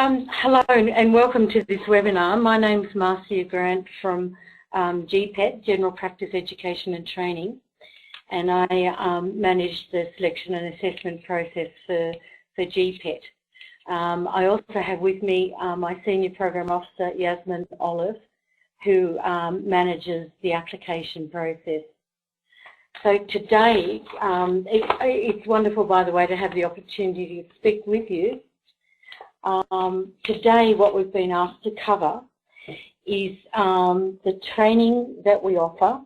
Hello and welcome to this webinar. My name is Marcia Grant from Agpt, General Practice Education and Training, and I manage the selection and assessment process for Agpt. I also have with me my Senior Program Officer, Yasmin Olive, who manages the application process. So today, it's wonderful, by the way, to have the opportunity to speak with you. Today, what we've been asked to cover is the training that we offer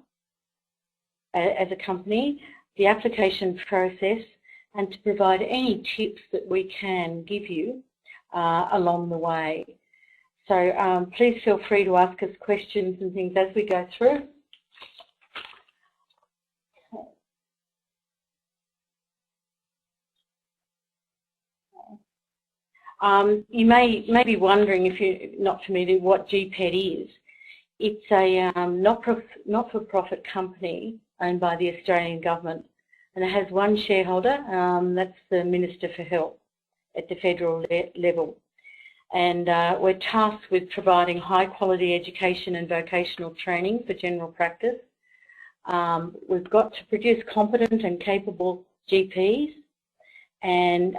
as a company, the application process, and to provide any tips that we can give you along the way. So please feel free to ask us questions and things as we go through. You may be wondering, if you're not familiar, what Agpt is. It's a not-for-profit company owned by the Australian government, and it has one shareholder, that's the Minister for Health at the federal level. And we're tasked with providing high-quality education and vocational training for general practice. We've got to produce competent and capable GPs and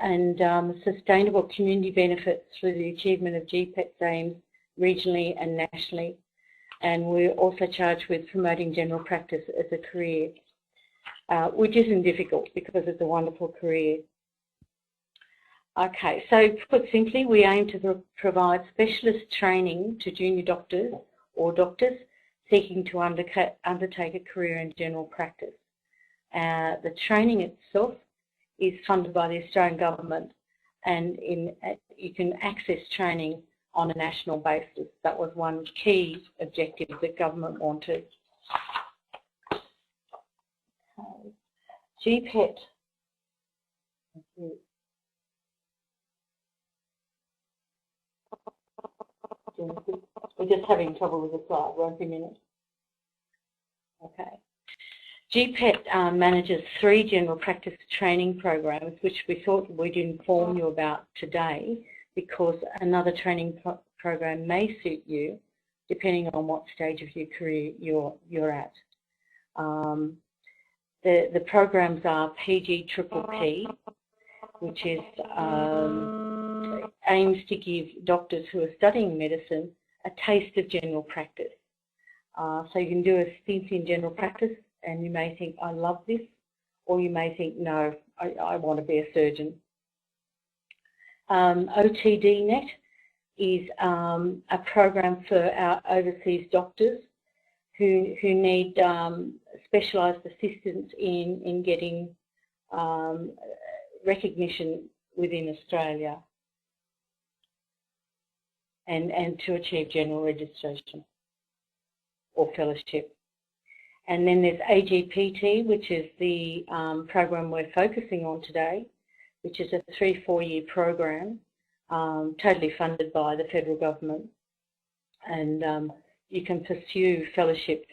sustainable community benefits through the achievement of Agpt's aims regionally and nationally. And we're also charged with promoting general practice as a career, which isn't difficult because it's a wonderful career. Okay, so put simply, we aim to provide specialist training to junior doctors or doctors seeking to undertake a career in general practice. The training itself is funded by the Australian government, and you can access training on a national basis. That was one key objective that government wanted. Agpt. We're just having trouble with the slide. Won't be a minute. Okay. Agpt manages 3 general practice training programs, which we thought we'd inform you about today, because another training program may suit you depending on what stage of your career you're at. The programs are PGPP, which is aims to give doctors who are studying medicine a taste of general practice. So you can do a stint in general practice and you may think, I love this, or you may think, no, I want to be a surgeon. OTDNet is a program for our overseas doctors who need specialised assistance in getting recognition within Australia and to achieve general registration or fellowship. And then there's Agpt, which is the program we're focusing on today, which is a 3-4-year program, totally funded by the federal government. And you can pursue fellowship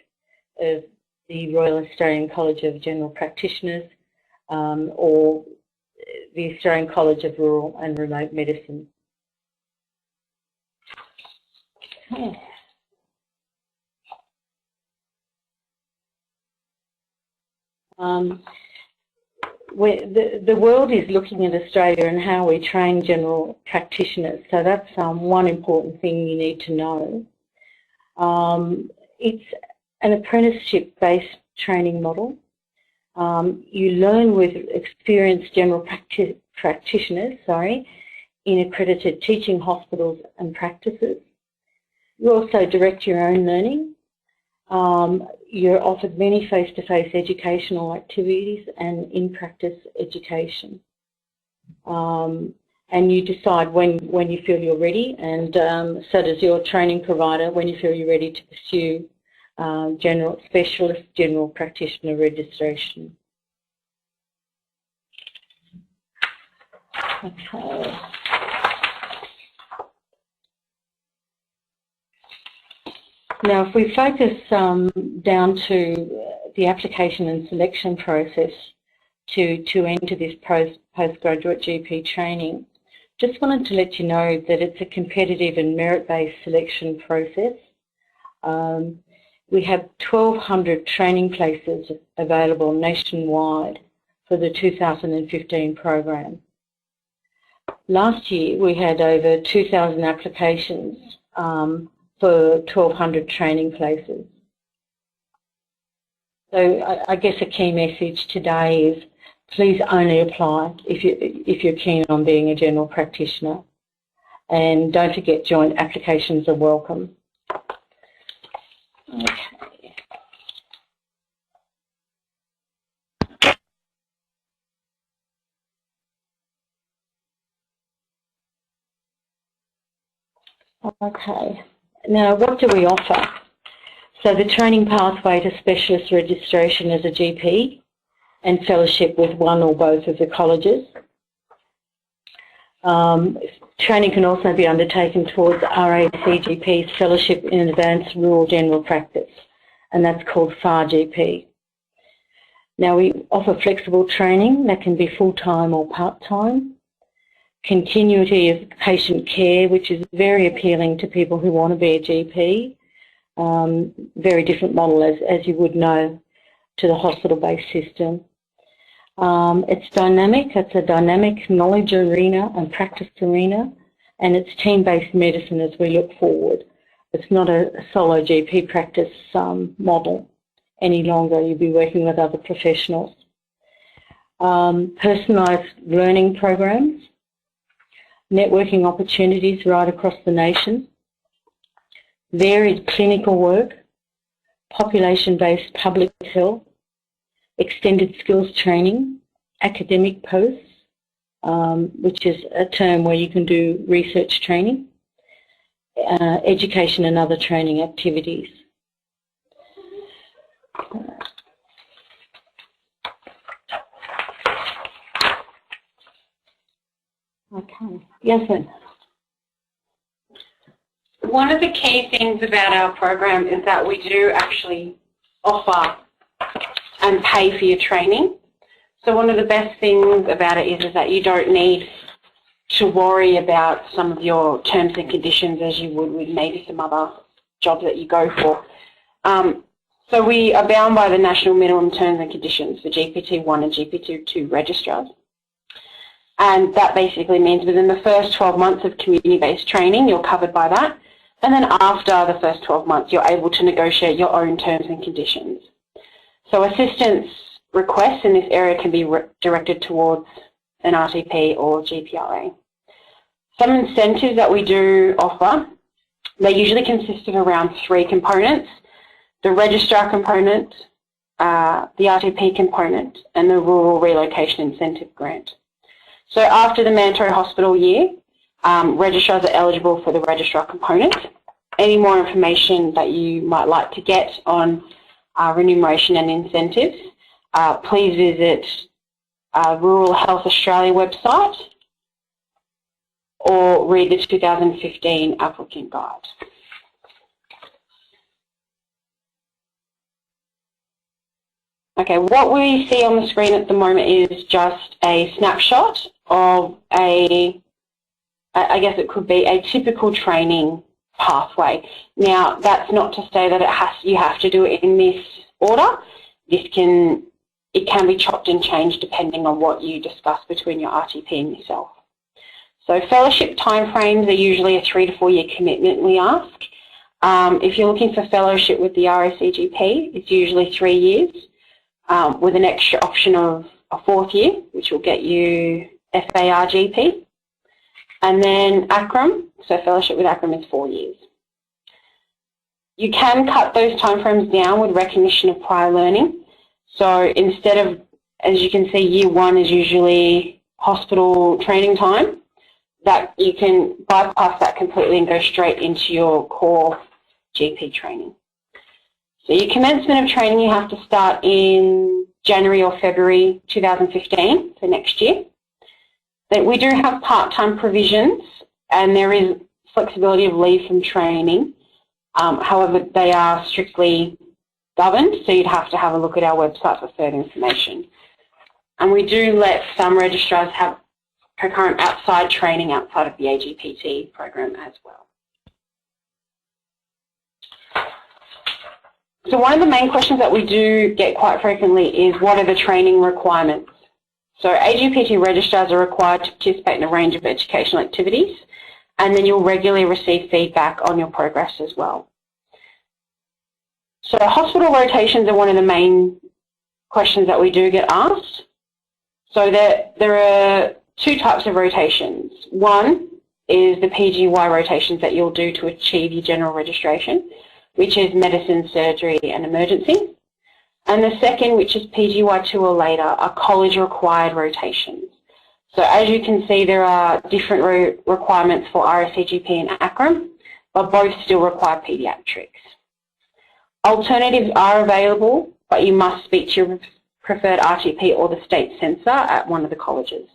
of the Royal Australian College of General Practitioners or the Australian College of Rural and Remote Medicine. Okay. The world is looking at Australia and how we train general practitioners, so that's one important thing you need to know. It's an apprenticeship-based training model. You learn with experienced general practitioners, in accredited teaching hospitals and practices. You also direct your own learning. You're offered many face-to-face educational activities and in-practice education. And you decide when you feel you're ready, and so does your training provider when you feel you're ready to pursue specialist general practitioner registration. Okay. Now, if we focus down to the application and selection process to enter this postgraduate GP training, Just wanted to let you know that it's a competitive and merit-based selection process. We have 1,200 training places available nationwide for the 2015 program. Last year we had over 2,000 applications for 1,200 training places. So I guess a key message today is please only apply if you're keen on being a general practitioner, and don't forget joint applications are welcome. Okay. Okay. Now, what do we offer? So the training pathway to specialist registration as a GP and fellowship with one or both of the colleges. Training can also be undertaken towards RACGP's fellowship in advanced rural general practice, and that's called FAR-GP. Now, we offer flexible training that can be full-time or part-time. Continuity of patient care, which is very appealing to people who want to be a GP. Very different model, as you would know, to the hospital-based system. It's dynamic. It's a dynamic knowledge arena and practice arena, and it's team-based medicine as we look forward. It's not a solo GP practice model any longer. You'll be working with other professionals. Personalised learning programs, networking opportunities right across the nation, varied clinical work, population-based public health, extended skills training, academic posts, which is a term where you can do research training, education and other training activities. Okay, Yasmin. One of the key things about our program is that we do actually offer and pay for your training. So one of the best things about it is that you don't need to worry about some of your terms and conditions as you would with maybe some other jobs that you go for. So we are bound by the national minimum terms and conditions for GPT-1 and GPT-2 registrars. And that basically means within the first 12 months of community-based training, you're covered by that. And then after the first 12 months, you're able to negotiate your own terms and conditions. So assistance requests in this area can be directed towards an RTP or GPRA. Some incentives that we do offer, they usually consist of around 3 components: the registrar component, the RTP component, and the rural relocation incentive grant. So after the mandatory hospital year, registrars are eligible for the registrar component. Any more information that you might like to get on remuneration and incentives, please visit Rural Health Australia website or read the 2015 applicant guide. Okay, what we see on the screen at the moment is just a snapshot of I guess it could be a typical training pathway. Now, that's not to say that you have to do it in this order. It can be chopped and changed depending on what you discuss between your RTP and yourself. So fellowship timeframes are usually a 3 to 4 year commitment, we ask. If you're looking for fellowship with the RACGP, it's usually 3 years with an extra option of a 4th year, which will get you FAR-GP. And then ACRM, so fellowship with ACRM is 4 years. You can cut those timeframes down with recognition of prior learning. So instead of, as you can see, year 1 is usually hospital training time, that you can bypass that completely and go straight into your core GP training. So your commencement of training you have to start in January or February 2015, so next year. But we do have part-time provisions and there is flexibility of leave from training. However, they are strictly governed, so you'd have to have a look at our website for further information. And we do let some registrars have concurrent outside training outside of the AGPT program as well. So one of the main questions that we do get quite frequently is, what are the training requirements? So AGPT registrars are required to participate in a range of educational activities, and then you'll regularly receive feedback on your progress as well. So hospital rotations are one of the main questions that we do get asked. So there are two types of rotations. One is the PGY rotations that you'll do to achieve your general registration, which is medicine, surgery and emergency. And the second, which is PGY2 or later, are college-required rotations. So as you can see, there are different requirements for RACGP and ACRM, but both still require paediatrics. Alternatives are available, but you must speak to your preferred RTP or the state censor at one of the colleges.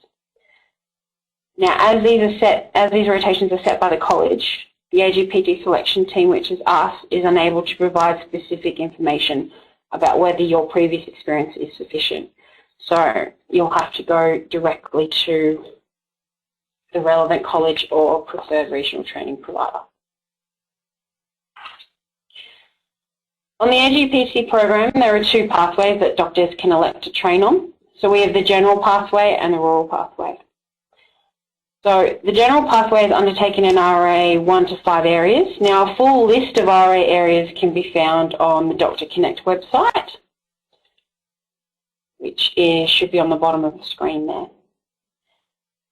Now, as these rotations are set by the college, the AGPT selection team, which is us, is unable to provide specific information about whether your previous experience is sufficient. So you'll have to go directly to the relevant college or preferred regional training provider. On the AGPT program, there are two pathways that doctors can elect to train on. So we have the general pathway and the rural pathway. So the general pathway is undertaken in RA 1 to 5 areas. Now, a full list of RA areas can be found on the Dr. Connect website, which should be on the bottom of the screen there.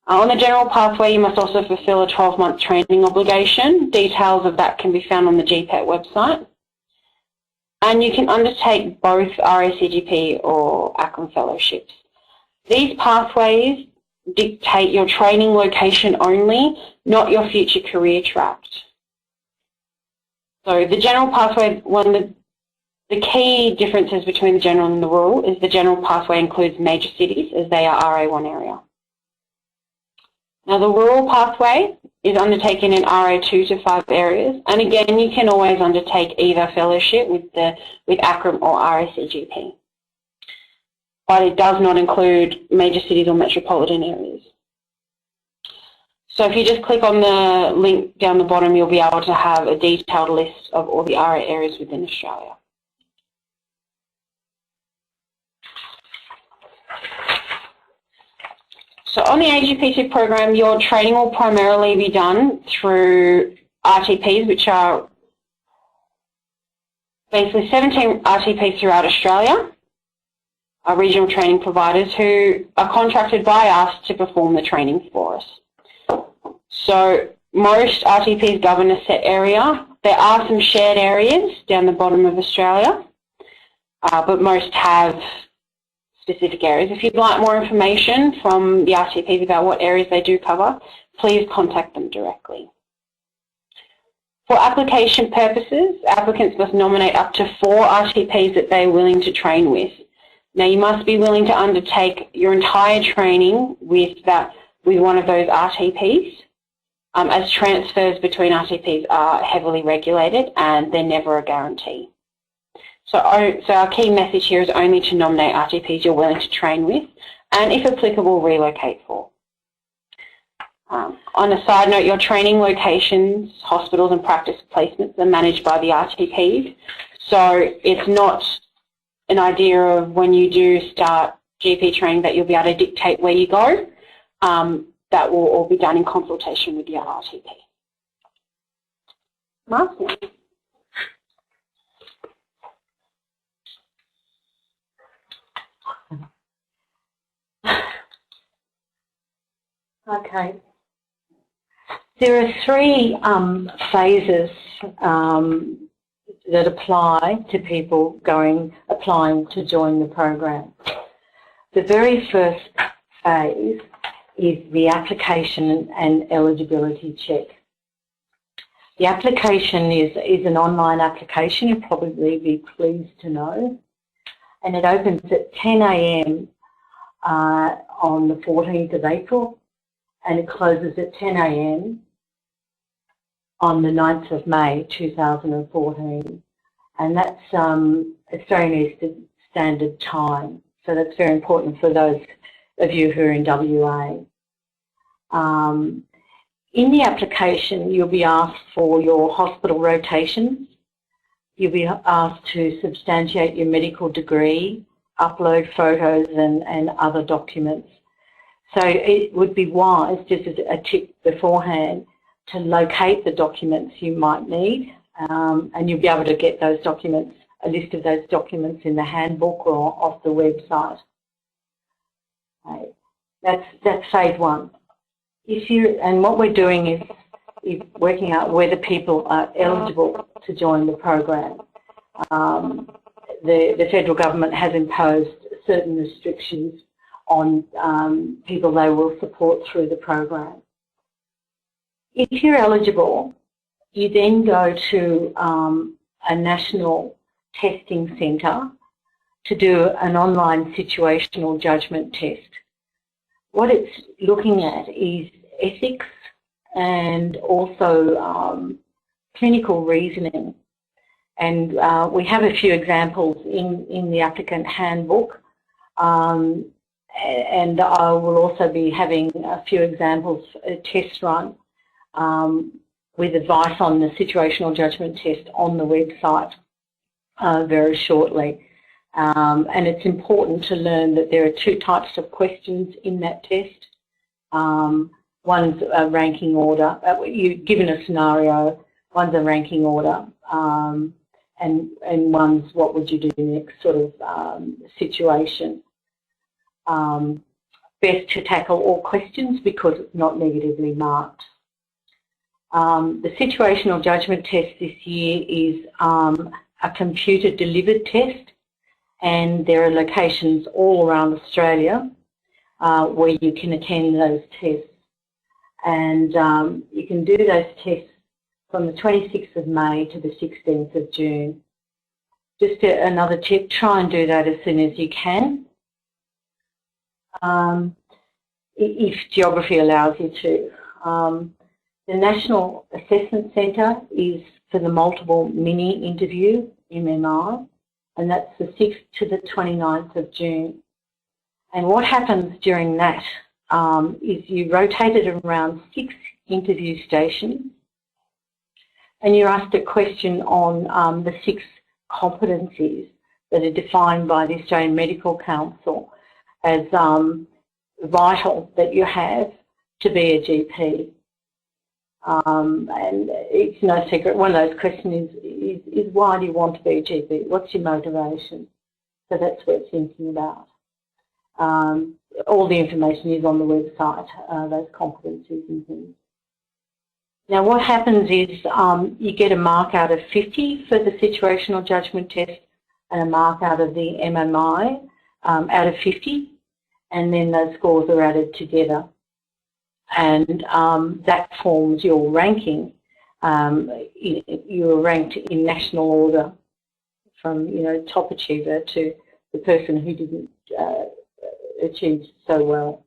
On the general pathway, you must also fulfill a 12-month training obligation. Details of that can be found on the GPET website. And you can undertake both RACGP or ACRM fellowships. These pathways dictate your training location only, not your future career track. So the general pathway, one of the key differences between the general and the rural is the general pathway includes major cities as they are RA1 area. Now the rural pathway is undertaken in RA 2 to 5 areas, and again you can always undertake either fellowship with ACRM or RACGP. But it does not include major cities or metropolitan areas. So if you just click on the link down the bottom, you'll be able to have a detailed list of all the RA areas within Australia. So on the AGPT program, your training will primarily be done through RTPs, which are basically 17 RTPs throughout Australia, are regional training providers who are contracted by us to perform the training for us. So most RTPs govern a set area. There are some shared areas down the bottom of Australia, but most have specific areas. If you'd like more information from the RTPs about what areas they do cover, please contact them directly. For application purposes, applicants must nominate up to 4 RTPs that they are willing to train with. Now you must be willing to undertake your entire training with one of those RTPs, as transfers between RTPs are heavily regulated and they're never a guarantee. So our key message here is only to nominate RTPs you're willing to train with and, if applicable, relocate for. On a side note, your training locations, hospitals and practice placements are managed by the RTPs. So it's not an idea of when you do start GP training that you'll be able to dictate where you go. That will all be done in consultation with your RTP. Mark? Okay. There are 3 phases that apply to people applying to join the program. The very first phase is the application and eligibility check. The application is an online application, you'll probably be pleased to know, and it opens at 10 a.m. On the 14th of April, and it closes at 10 a.m. on the 9th of May 2014, and that's Australian Eastern Standard Time, so that's very important for those of you who are in WA. In the application, you'll be asked for your hospital rotations. You'll be asked to substantiate your medical degree, upload photos and other documents. So it would be wise, just as a tip beforehand, to locate the documents you might need, and you'll be able to get those documents, a list of those documents in the handbook or off the website. Okay. That's phase one. And what we're doing is working out whether people are eligible to join the program. The federal government has imposed certain restrictions on people they will support through the program. If you're eligible, you then go to a national testing centre to do an online situational judgment test. What it's looking at is ethics and also clinical reasoning. And we have a few examples in the applicant handbook, and I will also be having a few examples, a test run with advice on the situational judgment test on the website very shortly. And it's important to learn that there are two types of questions in that test. One's a ranking order. You're given a scenario, one's a ranking order, and one's what would you do next sort of situation. Best to tackle all questions because it's not negatively marked. The situational judgment test this year is a computer-delivered test, and there are locations all around Australia where you can attend those tests. And you can do those tests from the 26th of May to the 16th of June. Just another tip, try and do that as soon as you can, if geography allows you to. The National Assessment Centre is for the multiple mini interview, MMI, and that's the 6th to the 29th of June. And what happens during that is you rotate it around 6 interview stations, and you're asked a question on the 6 competencies that are defined by the Australian Medical Council as vital that you have to be a GP. And it's no secret, one of those questions is why do you want to be a GP? What's your motivation? So that's what it's thinking about. All the information is on the website, those competencies and things. Now what happens is you get a mark out of 50 for the situational judgment test and a mark out of the MMI out of 50, and then those scores are added together. And that forms your ranking. You're ranked in national order from, top achiever to the person who didn't achieve so well.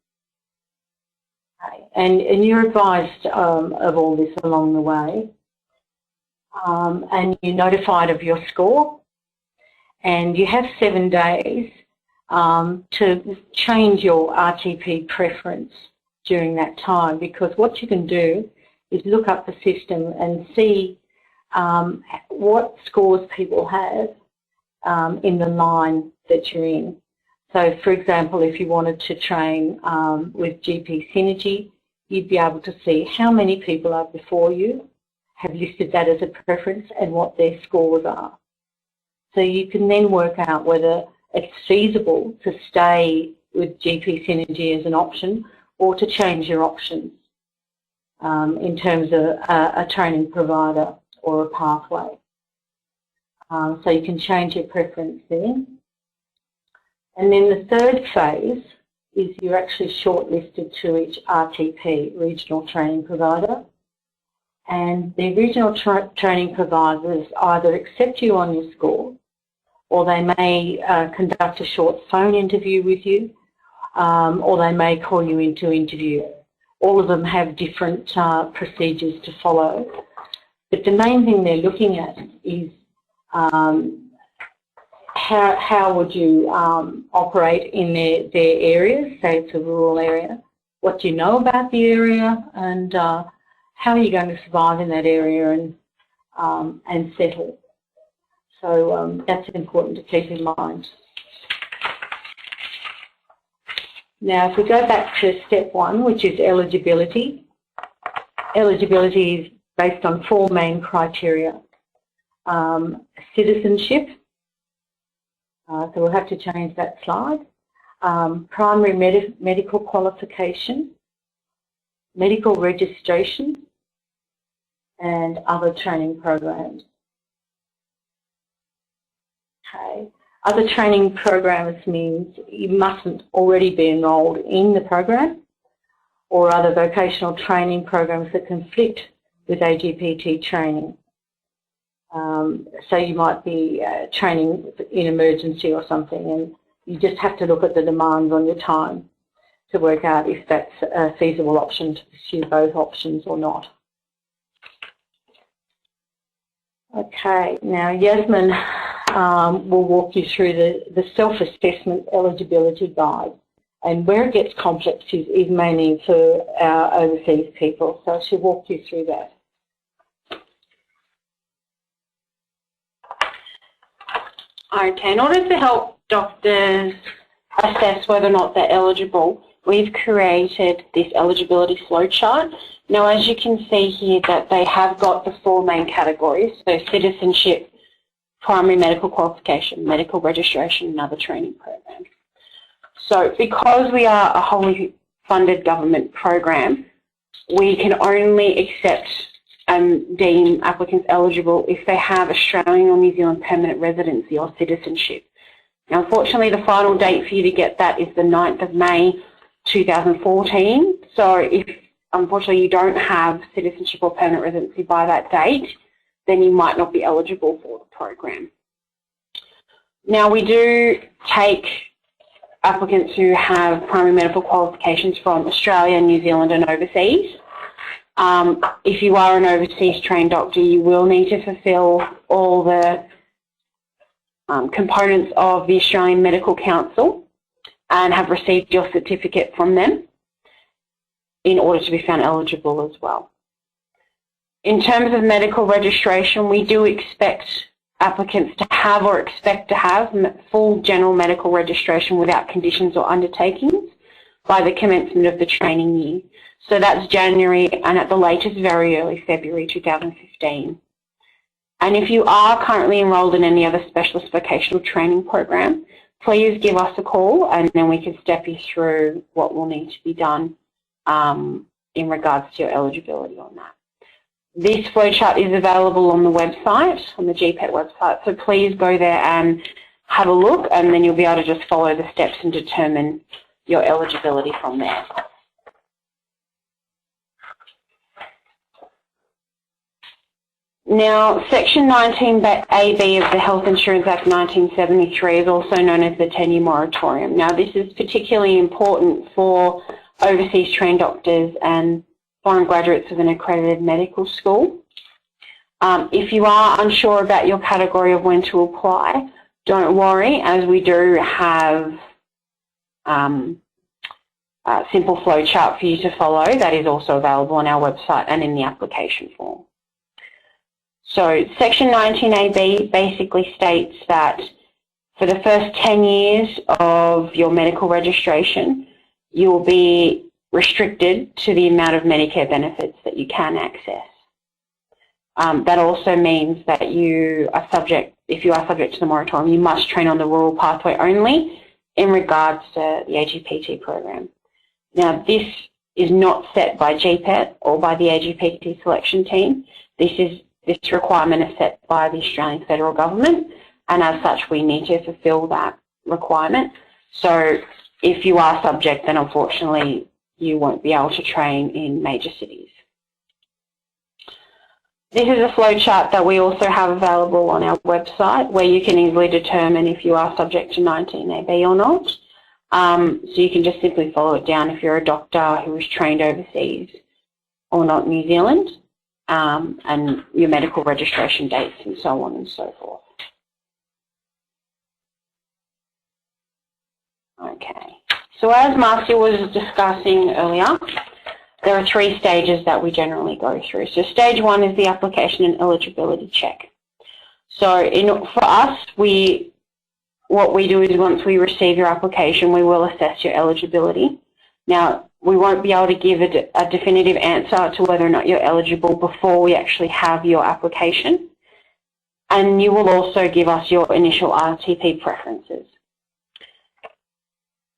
Okay. And you're advised of all this along the way. And you're notified of your score. And you have 7 days to change your RTP preference during that time, because what you can do is look up the system and see what scores people have in the line that you're in. So, for example, if you wanted to train with GP Synergy, you'd be able to see how many people are before you, have listed that as a preference, and what their scores are. So you can then work out whether it's feasible to stay with GP Synergy as an option or to change your options in terms of a training provider or a pathway. So you can change your preference then. And then the third phase is you're actually shortlisted to each RTP, Regional Training Provider. And the regional training providers either accept you on your score, or they may conduct a short phone interview with you, or they may call you in to interview. All of them have different procedures to follow. But the main thing they're looking at is how would you operate in their areas, say it's a rural area, what do you know about the area, and how are you going to survive in that area and settle. So that's important to keep in mind. Now, if we go back to step 1, which is eligibility. Eligibility is based on 4 main criteria. Citizenship, so we'll have to change that slide. Primary medical qualification, medical registration, and other training programs. Okay. Other training programs means you mustn't already be enrolled in the program, or other vocational training programs that conflict with Agpt training. So you might be training in emergency or something, and you just have to look at the demands on your time to work out if that's a feasible option to pursue both options or not. Okay, now Yasmin will walk you through the self-assessment eligibility guide, and where it gets complex is mainly for our overseas people, so she'll walk you through that. Okay, in order to help doctors assess whether or not they're eligible, we've created this eligibility flowchart. Now, as you can see here, that they have got the 4 main categories, so citizenship, primary medical qualification, medical registration, and other training programs. So because we are a wholly funded government program, we can only accept and deem applicants eligible if they have Australian or New Zealand permanent residency or citizenship. Now, unfortunately, the final date for you to get that is the 9th of May 2014. So if, unfortunately, you don't have citizenship or permanent residency by that date, then you might not be eligible for the program. Now, we do take applicants who have primary medical qualifications from Australia, New Zealand and overseas. If you are an overseas trained doctor, you will need to fulfil all the components of the Australian Medical Council and have received your certificate from them in order to be found eligible as well. In terms of medical registration, we do expect applicants to have or expect to have full general medical registration without conditions or undertakings by the commencement of the training year. So that's January and at the latest very early February 2015. And if you are currently enrolled in any other specialist vocational training program, please give us a call and then we can step you through what will need to be done in regards to your eligibility on that. This flowchart is available on the website, on the GPET website, so please go there and have a look and then you'll be able to just follow the steps and determine your eligibility from there. Now, Section 19AB of the Health Insurance Act 1973 is also known as the 10-year moratorium. Now, this is particularly important for overseas trained doctors and foreign graduates of an accredited medical school. If you are unsure about your category of when to apply, don't worry, as we do have a simple flowchart for you to follow that is also available on our website and in the application form. So Section 19AB basically states that for the first 10 years of your medical registration, you will be restricted to the amount of Medicare benefits that you can access. That also means that if you are subject to the moratorium, you must train on the rural pathway only in regards to the Agpt program. Now, this is not set by GPET or by the Agpt selection team. This requirement is set by the Australian federal government, and as such, we need to fulfil that requirement. So if you are subject, then unfortunately, you won't be able to train in major cities. This is a flowchart that we also have available on our website where you can easily determine if you are subject to 19AB or not. So you can just simply follow it down if you're a doctor who is trained overseas or not in New Zealand, and your medical registration dates and so on and so forth. Okay. So as Marcia was discussing earlier, there are 3 stages that we generally go through. So stage 1 is the application and eligibility check. So for us, what we do is once we receive your application, we will assess your eligibility. Now, we won't be able to give a definitive answer to whether or not you're eligible before we actually have your application. And you will also give us your initial RTP preferences.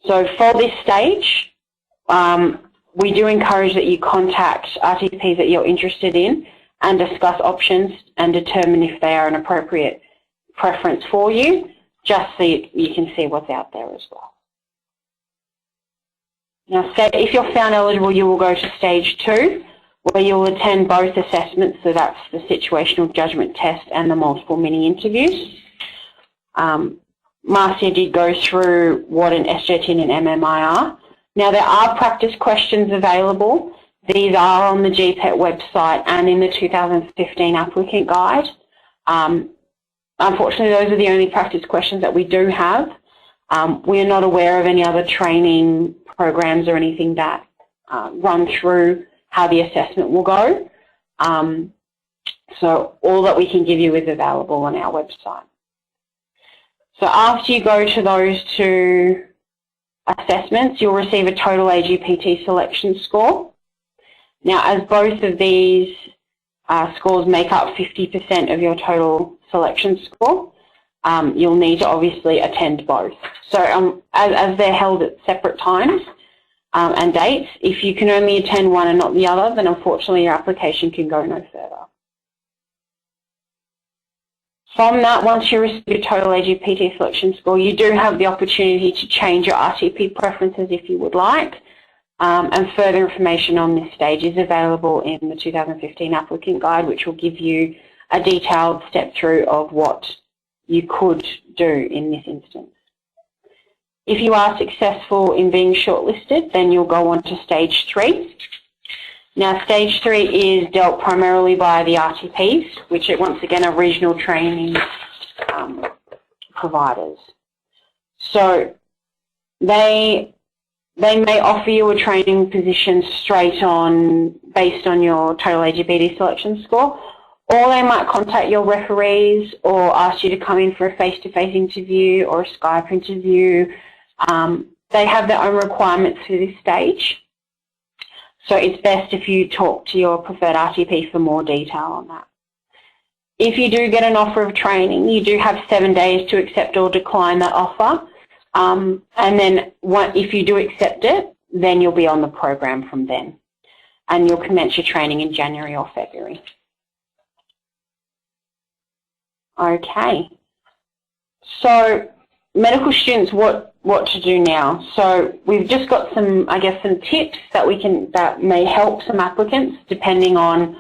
So for this stage, we do encourage that you contact RTPs that you're interested in and discuss options and determine if they are an appropriate preference for you, just so you can see what's out there as well. Now, if you're found eligible, you will go to stage 2, where you'll attend both assessments, so that's the situational judgment test and the multiple mini-interviews. Marcia did go through what an SJT and an MMI are. Now, there are practice questions available. These are on the GPET website and in the 2015 applicant guide. Unfortunately, those are the only practice questions that we do have. We are not aware of any other training programs or anything that run through how the assessment will go. So all that we can give you is available on our website. So after you go to those 2 assessments, you'll receive a total AGPT selection score. Now, as both of these scores make up 50% of your total selection score, you'll need to obviously attend both. So as they're held at separate times and dates, if you can only attend one and not the other, then unfortunately your application can go no further. From that, once you receive your total AGPT selection score, you do have the opportunity to change your RTP preferences if you would like, and further information on this stage is available in the 2015 applicant guide, which will give you a detailed step through of what you could do in this instance. If you are successful in being shortlisted, then you'll go on to stage 3. Now, stage 3 is dealt primarily by the RTPs, which are once again are regional training providers. So they may offer you a training position straight on based on your total AGPT selection score, or they might contact your referees or ask you to come in for a face-to-face interview or a Skype interview. They have their own requirements for this stage. So it's best if you talk to your preferred RTP for more detail on that. If you do get an offer of training, you do have 7 days to accept or decline that offer. And then if you do accept it, then you'll be on the program from then. And you'll commence your training in January or February. Okay. So medical students, what to do now? So we've just got some tips that may help some applicants depending on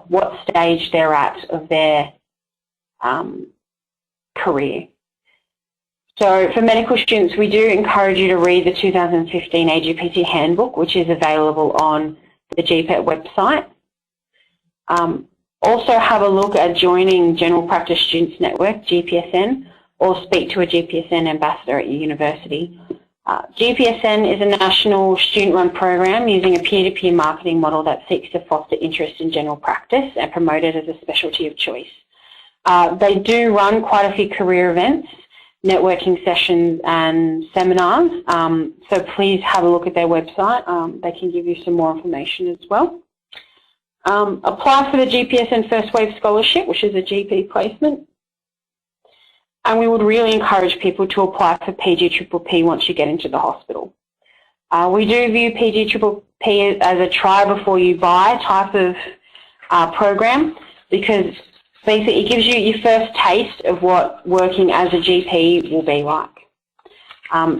what stage they're at of their career. So for medical students, we do encourage you to read the 2015 AGPT handbook, which is available on the GPET website. Also have a look at joining General Practice Students Network, GPSN, or speak to a GPSN ambassador at your university. GPSN is a national student-run program using a peer-to-peer marketing model that seeks to foster interest in general practice and promote it as a specialty of choice. They do run quite a few career events, networking sessions and seminars, so please have a look at their website. They can give you some more information as well. Apply for the GPSN First Wave Scholarship, which is a GP placement. And we would really encourage people to apply for PGPP once you get into the hospital. We do view PGPP as a try before you buy type of program, because basically it gives you your first taste of what working as a GP will be like.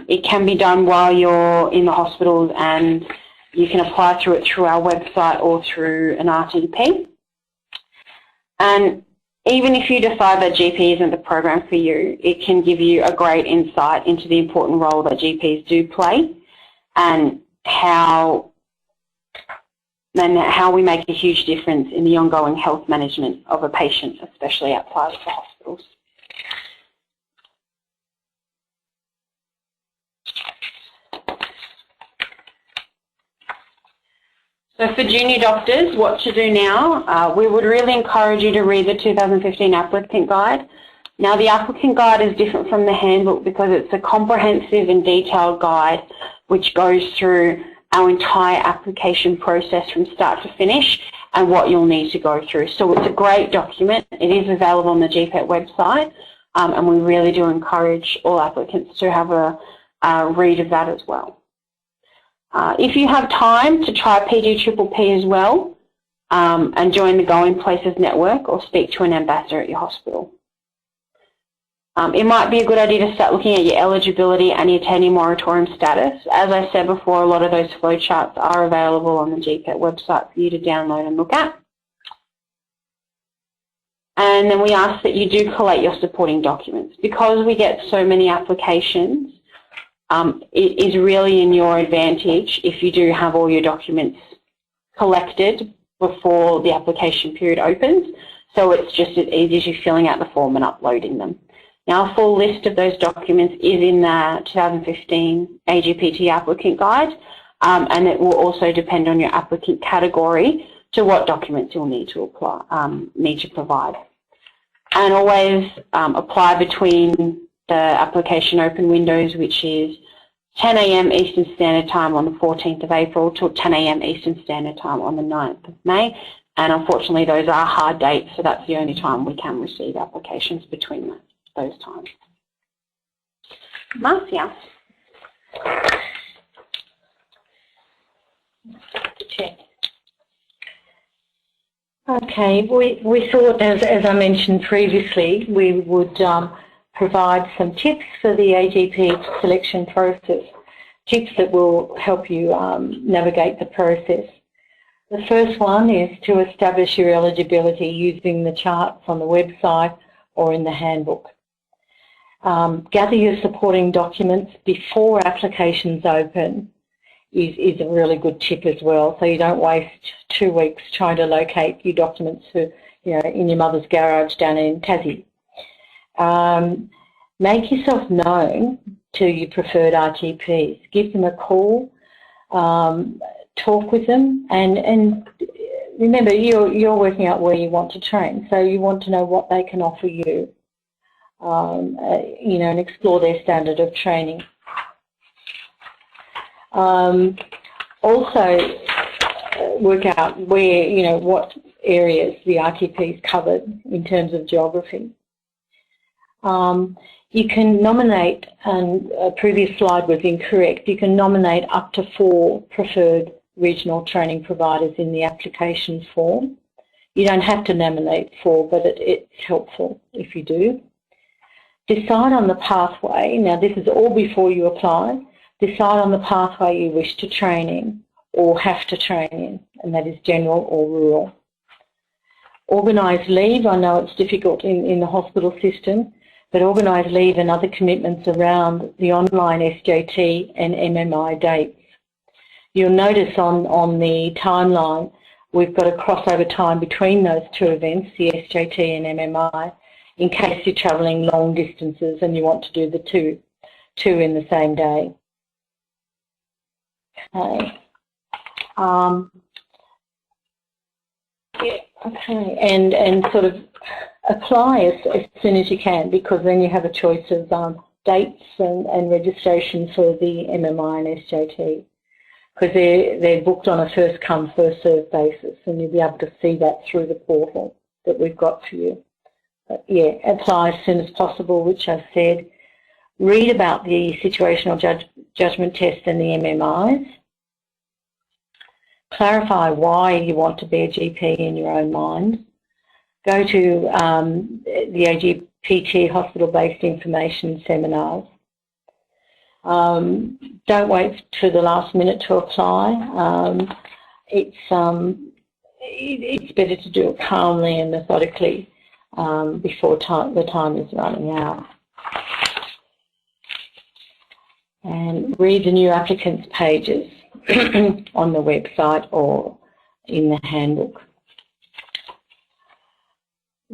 It can be done while you're in the hospitals, and you can apply through it through our website or through an RTP. And even if you decide that GP isn't the program for you, it can give you a great insight into the important role that GPs do play and how we make a huge difference in the ongoing health management of a patient, especially outside of the hospitals. So for junior doctors, what to do now? We would really encourage you to read the 2015 applicant guide. Now the applicant guide is different from the handbook because it's a comprehensive and detailed guide which goes through our entire application process from start to finish and what you'll need to go through. So it's a great document. It is available on the GPET website, and we really do encourage all applicants to have a read of that as well. If you have time to try PGPPP as well and join the Going Places network or speak to an ambassador at your hospital. It might be a good idea to start looking at your eligibility and your tenure moratorium status. As I said before, a lot of those flowcharts are available on the GPET website for you to download and look at. And then we ask that you do collate your supporting documents. Because we get so many applications, it is really in your advantage if you do have all your documents collected before the application period opens. So it's just as easy as you filling out the form and uploading them. Now, a full list of those documents is in the 2015 Agpt applicant guide, and it will also depend on your applicant category to what documents you'll need to provide. And always apply between the application open windows, which is 10 a.m. Eastern Standard Time on the 14th of April till 10 a.m. Eastern Standard Time on the 9th of May. And unfortunately, those are hard dates, so that's the only time we can receive applications between those times. Marcia. Check. Okay, we thought, as I mentioned previously, we would provide some tips for the AGP selection process, tips that will help you navigate the process. The first one is to establish your eligibility using the charts on the website or in the handbook. Gather your supporting documents before applications open is a really good tip as well, so you don't waste 2 weeks trying to locate your documents for, in your mother's garage down in Tassie. Make yourself known to your preferred RTPs. Give them a call, talk with them, and remember you're working out where you want to train, so you want to know what they can offer you, and explore their standard of training. Also, work out where, what areas the RTP's covered in terms of geography. You can nominate, and a previous slide was incorrect, you can nominate up to 4 preferred regional training providers in the application form. You don't have to nominate 4, but it's helpful if you do. Decide on the pathway. Now, this is all before you apply. Decide on the pathway you wish to train in or have to train in, and that is general or rural. Organise leave. I know it's difficult in the hospital system, but organise leave and other commitments around the online SJT and MMI dates. You'll notice on the timeline we've got a crossover time between those 2 events, the SJT and MMI, in case you're travelling long distances and you want to do the two in the same day. Okay. Okay, and sort of apply as soon as you can, because then you have a choice of dates and registration for the MMI and SJT, because they're booked on a first come first served basis, and you'll be able to see that through the portal that we've got for you. But yeah, apply as soon as possible, which I've said. Read about the situational judgment test and the MMIs. Clarify why you want to be a GP in your own mind. Go to the Agpt hospital-based information seminars. Don't wait to the last minute to apply. It's better to do it calmly and methodically before the time is running out. And read the new applicants pages on the website or in the handbook.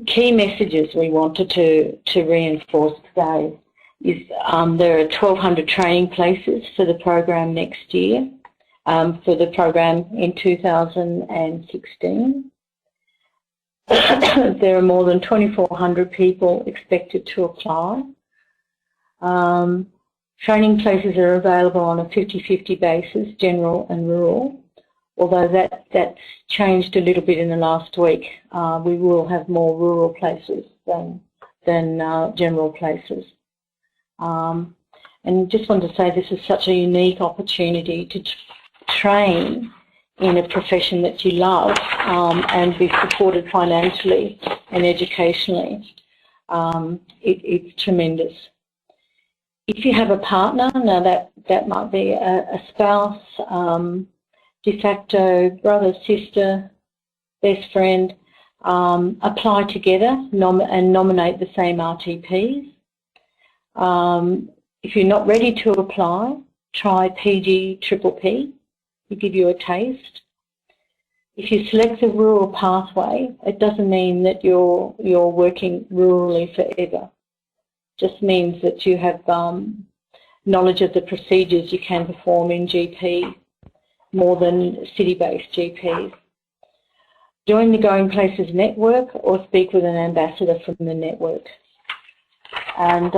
Key messages we wanted to reinforce today is there are 1,200 training places for the program next year. for the program in 2016. There are more than 2,400 people expected to apply. Training places are available on a 50-50 basis, general and rural, although that's changed a little bit in the last week. We will have more rural places than general places. And just wanted to say this is such a unique opportunity to train in a profession that you love and be supported financially and educationally. It's tremendous. If you have a partner, now that might be a spouse, de facto brother, sister, best friend, apply together and nominate the same RTPs. If you're not ready to apply, try PGPPP. We give you a taste. If you select the rural pathway, it doesn't mean that you're working rurally forever. It just means that you have knowledge of the procedures you can perform in GP more than city-based GPs. Join the Going Places network or speak with an ambassador from the network. And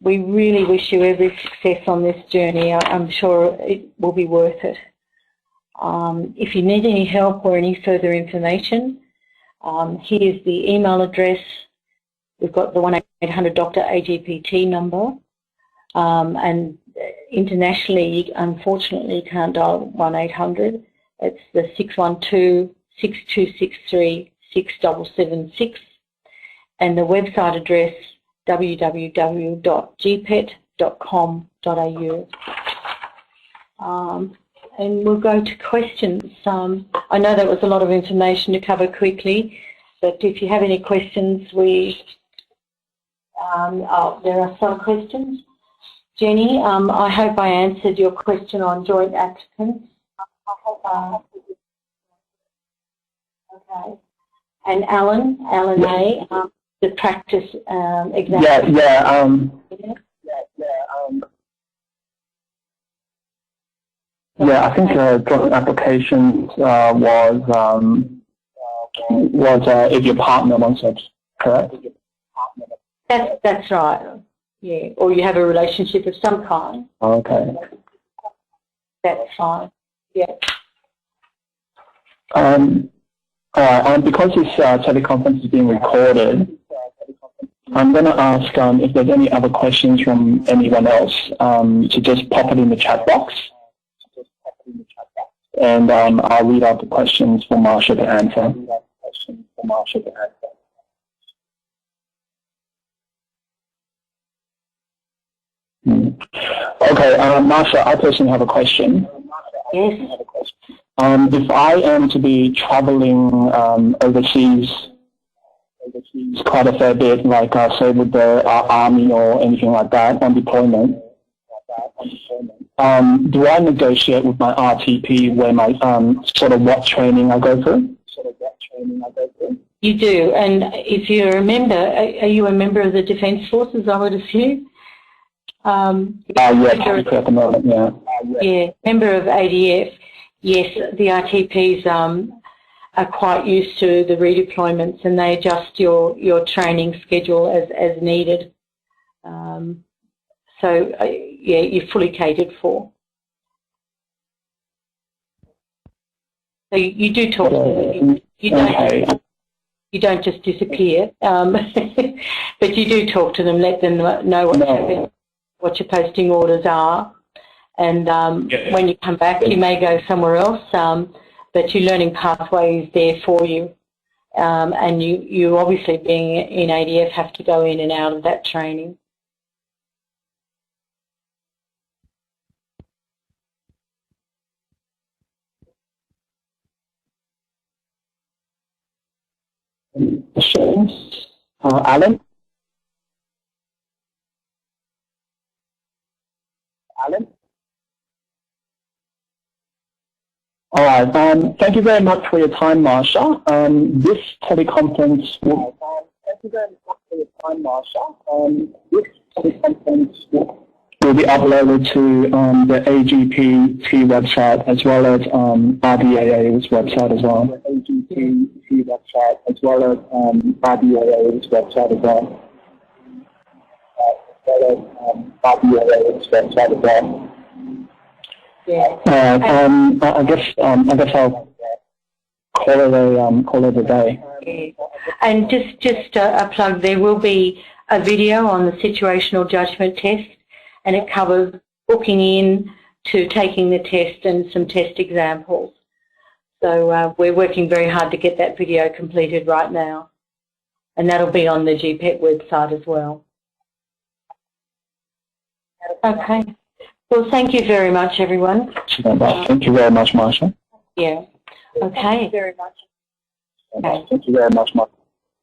we really wish you every success on this journey. I'm sure it will be worth it. If you need any help or any further information, here's the email address. We've got the 1-800-DOCTOR AGPT number. And internationally, unfortunately, you can't dial 1-800. It's the 612-6263-6776. And the website address, www.gpet.com.au. And we'll go to questions. I know that was a lot of information to cover quickly, but if you have any questions, there are some questions. Jenny, I hope I answered your question on joint applicants. Okay. And Alan A, the practice exam. Yeah, I think joint application was if your partner wants it, correct? That's right. Yeah, or you have a relationship of some kind. Okay. That's fine. Yeah. All right. Because this teleconference is being recorded, I'm going to ask if there's any other questions from anyone else to just pop it in the chat box. And I'll read out the questions for Marsha to answer. Okay, Marsha, I personally have a question. Yes. If I am to be traveling overseas quite a fair bit, like say with the army or anything like that on deployment, do I negotiate with my RTP where my sort of what training I go through? You do, and if you're a member, are you a member of the Defence Forces, I would assume? Yes, at the moment, yeah. Yeah, member of ADF, yes, the RTPs are quite used to the redeployments and they adjust your training schedule as needed. So, yeah, you're fully catered for. So you do talk to them. You don't just disappear, but you do talk to them, let them know what's happening, what your posting orders are, and when you come back, you may go somewhere else, but your learning pathway is there for you, and you obviously, being in ADF, have to go in and out of that training. Alan? All right. Thank you very much for your time, Marsha. This teleconference will will be uploaded to the Agpt website as well as RDAA's website as well. The Agpt website as well as RDAA's website as well. Yeah. I guess I'll call it a day. Yeah. And just a plug, there will be a video on the situational judgment test, and it covers booking in to taking the test and some test examples. So we're working very hard to get that video completed right now, and that'll be on the GPET website as well. Okay. Well, thank you very much, everyone. Thank you very much, Marsha. Yeah. Okay. Thank you very much. Thank you very much, Marsha.